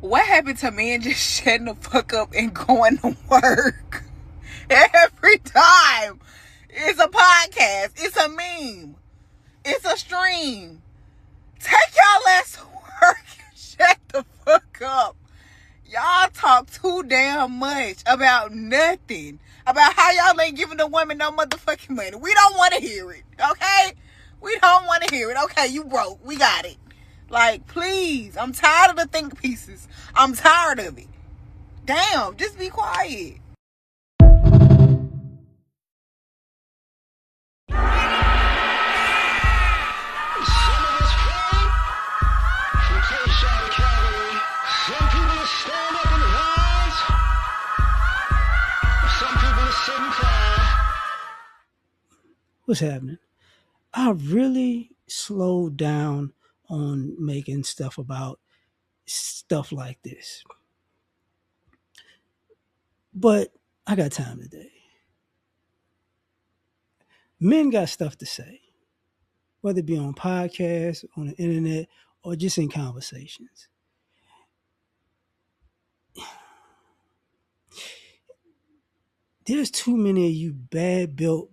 What happened to men just shutting the fuck up and going to work? Every time. It's a podcast. It's a meme. It's a stream. Take y'all ass to work and shut the fuck up. Y'all talk too damn much about nothing. About how y'all ain't giving the women no motherfucking money. We don't want to hear it. Okay? We don't want to hear it. Okay, you broke. We got it. Like, please. I'm tired of the think pieces. I'm tired of it. Damn, just be quiet. What's happening? I really slowed down on making stuff about stuff like this. But I got time today. Men got stuff to say, whether it be on podcasts, on the internet, or just in conversations. There's too many of you bad built,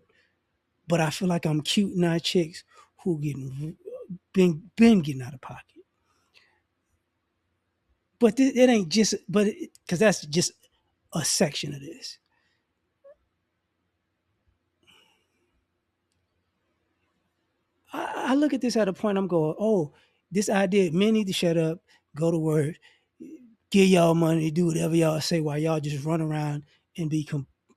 but I feel like I'm cute now chicks who been getting out of pocket. But it ain't just, because that's just a section of this. I look at this at a point, I'm going, oh, this idea, men need to shut up, go to work, give y'all money, do whatever y'all say while y'all just run around and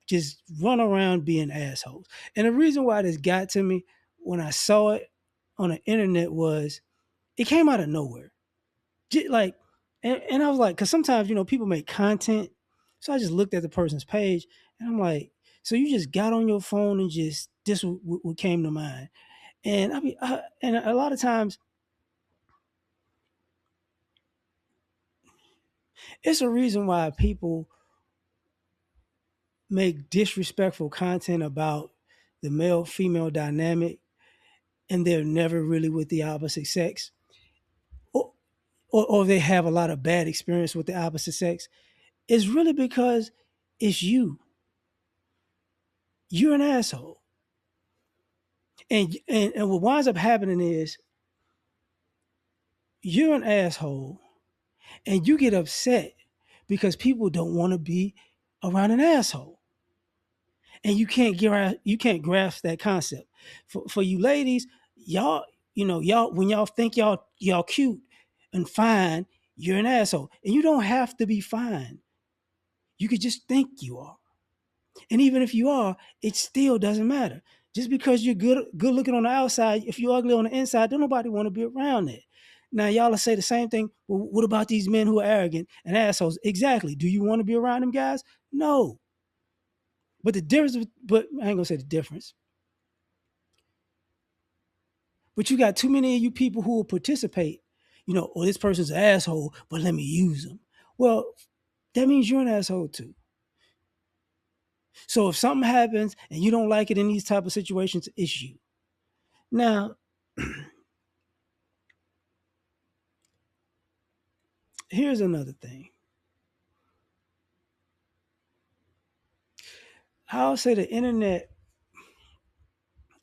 just run around being assholes. And the reason why this got to me when I saw it on the internet was it came out of nowhere. Just like, and I was like, because sometimes, people make content. So I just looked at the person's page and I'm like, so you just got on your phone and just, this what came to mind. And and a lot of times it's a reason why people make disrespectful content about the male female dynamic and they're never really with the opposite sex, or, or they have a lot of bad experience with the opposite sex. It's really because it's you're an asshole. And what winds up happening is you're an asshole and you get upset because people don't want to be around an asshole. And you can't grasp that concept. For you ladies, y'all when y'all think y'all cute and fine, you're an asshole. And you don't have to be fine. You could just think you are. And even if you are, it still doesn't matter. Just because you're good looking on the outside, if you're ugly on the inside, don't nobody want to be around it. Now y'all will say the same thing. Well, what about these men who are arrogant and assholes? Exactly. Do you want to be around them guys? No. But I ain't gonna say the difference. But you got too many of you people who will participate. Oh, this person's an asshole, but let me use them. Well, that means you're an asshole too. So if something happens and you don't like it in these type of situations, it's you. Now, here's another thing. I'll say the internet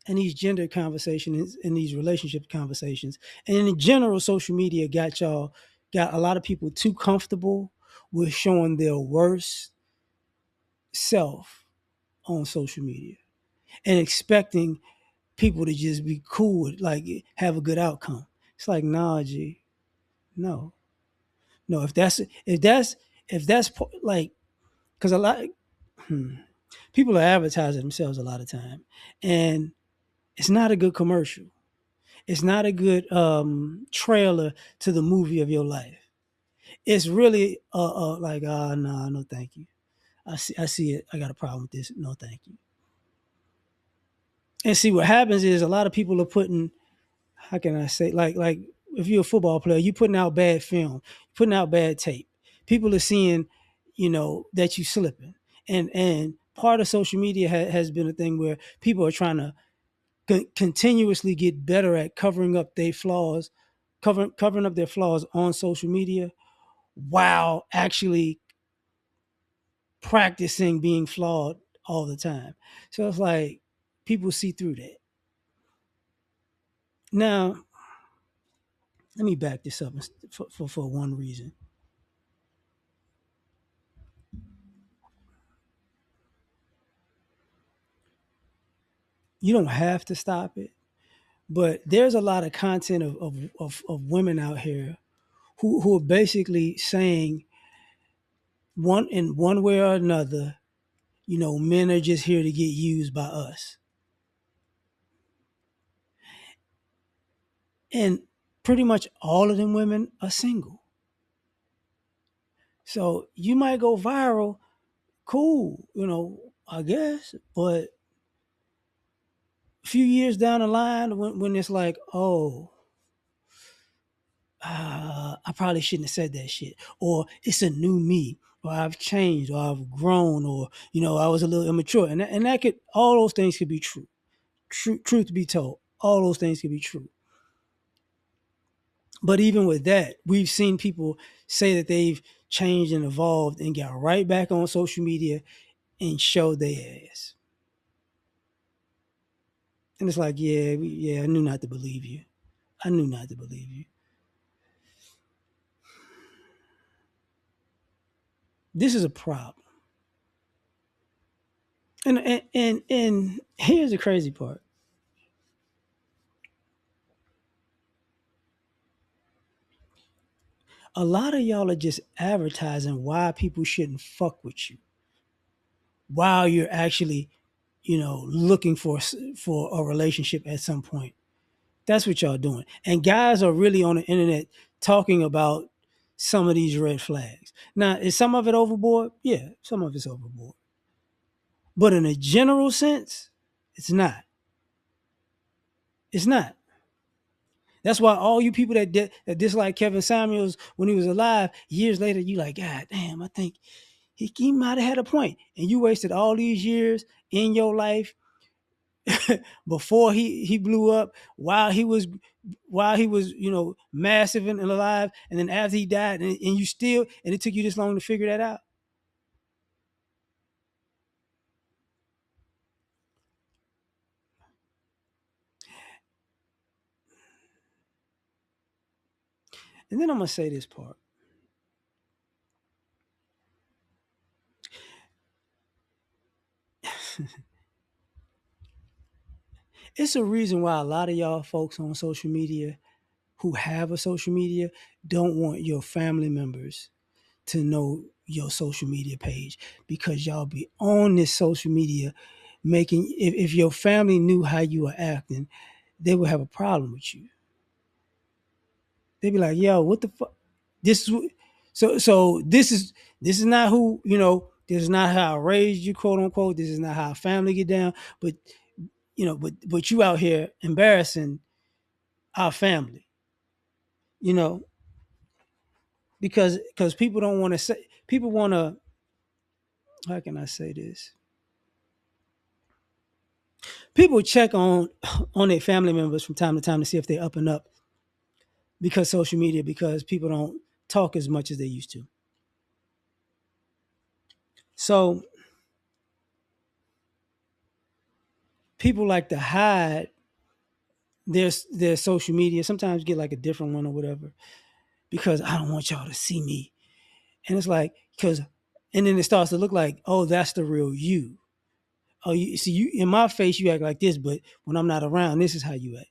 and these gender conversations and these relationship conversations, and in general, social media got a lot of people too comfortable with showing their worst self on social media and expecting people to just be cool with, like, have a good outcome. It's like, nah, G, no, no. If that's like, because a lot people are advertising themselves a lot of time, and it's not a good commercial. It's not a good trailer to the movie of your life. It's really like, no, no, thank you. I see it. I got a problem with this. No, thank you. And see what happens is a lot of people are putting, how can I say, like if you're a football player, you putting out bad film, putting out bad tape. People are seeing, that you slipping, and part of social media has been a thing where people are trying to continuously get better at covering up their flaws, covering up their flaws on social media, while actually practicing being flawed all the time. So it's like people see through that. Now, let me back this up for one reason. You don't have to stop it, but there's a lot of content of women out here who are basically saying one in one way or another, men are just here to get used by us. And pretty much all of them women are single. So you might go viral, cool, I guess. But a few years down the line, when it's like, oh, I probably shouldn't have said that shit, or it's a new me, or I've changed, or I've grown, or I was a little immature, and that could all those things could be true. Truth be told, all those things could be true. But even with that, we've seen people say that they've changed and evolved and got right back on social media and showed their ass. And it's like, yeah, I knew not to believe you. I knew not to believe you. This is a problem. And here's the crazy part. A lot of y'all are just advertising why people shouldn't fuck with you while you're actually, looking for a relationship at some point. That's what y'all doing. And guys are really on the internet talking about some of these red flags. Now, is some of it overboard? Yeah, some of it's overboard. But in a general sense, it's not. It's not. That's why all you people that dislike Kevin Samuels when he was alive, years later, you like, God damn, I think he might have had a point. And you wasted all these years in your life before he blew up, while he was massive and alive, and then after he died, and you still, and it took you this long to figure that out. And then I'm gonna say this part. It's a reason why a lot of y'all folks on social media who have a social media don't want your family members to know your social media page, because y'all be on this social media making, if your family knew how you were acting, they would have a problem with you. They'd be like, yo, what the fuck? This is so this is not who, this is not how I raised you, quote unquote. This is not how family get down. But but you out here embarrassing our family, you know, because people don't want to say, people want to, how can I say this? People check on their family members from time to time to see if they're up and up, because social media, because people don't talk as much as they used to. So people like to hide their social media, sometimes get like a different one or whatever, because I don't want y'all to see me. And it's like, because, and then it starts to look like, oh, that's the real you. Oh, you see, you in my face you act like this, but when I'm not around, this is how you act.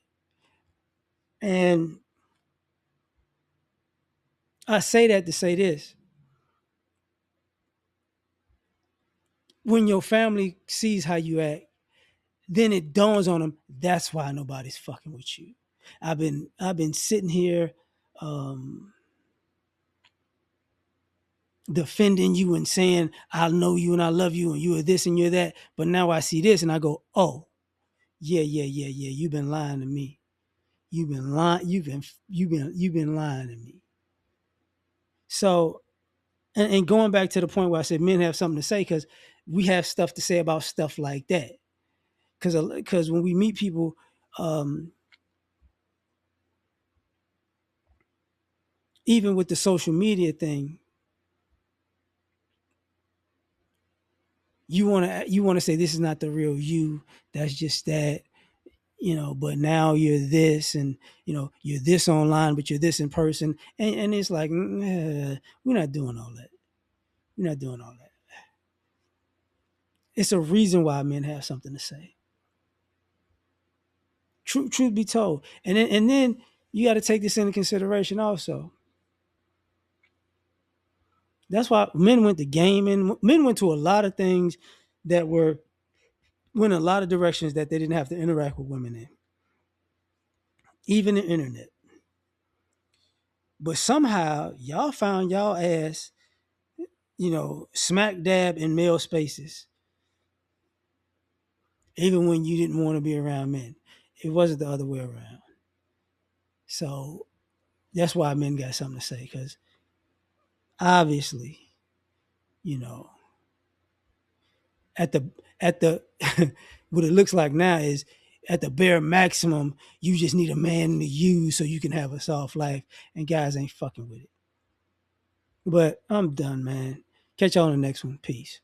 And I say that to say this: when your family sees how you act, then it dawns on them, that's why nobody's fucking with you. I've been sitting here um defending you and saying I know you and I love you and you are this and you're that, but now I see this and I go, oh, yeah, you've been lying to me. You've been lying. You've been lying to me. So, and going back to the point where I said men have something to say, because we have stuff to say about stuff like that. Because when we meet people, um, even with the social media thing, you want to say this is not the real you. That's just that, but now you're this, and you're this online, but you're this in person, and it's like, we're not doing all that. We're not doing all that. It's a reason why men have something to say. Truth be told, and then you got to take this into consideration also. That's why men went to gaming. Men went to a lot of things that went a lot of directions that they didn't have to interact with women in, even the internet. But somehow y'all found y'all ass, smack dab in male spaces, even when you didn't want to be around men. It wasn't the other way around. So that's why men got something to say, because obviously, you know, at the what it looks like now is at the bare maximum, you just need a man to use so you can have a soft life, and guys ain't fucking with it. But I'm done, man. Catch y'all on the next one. Peace.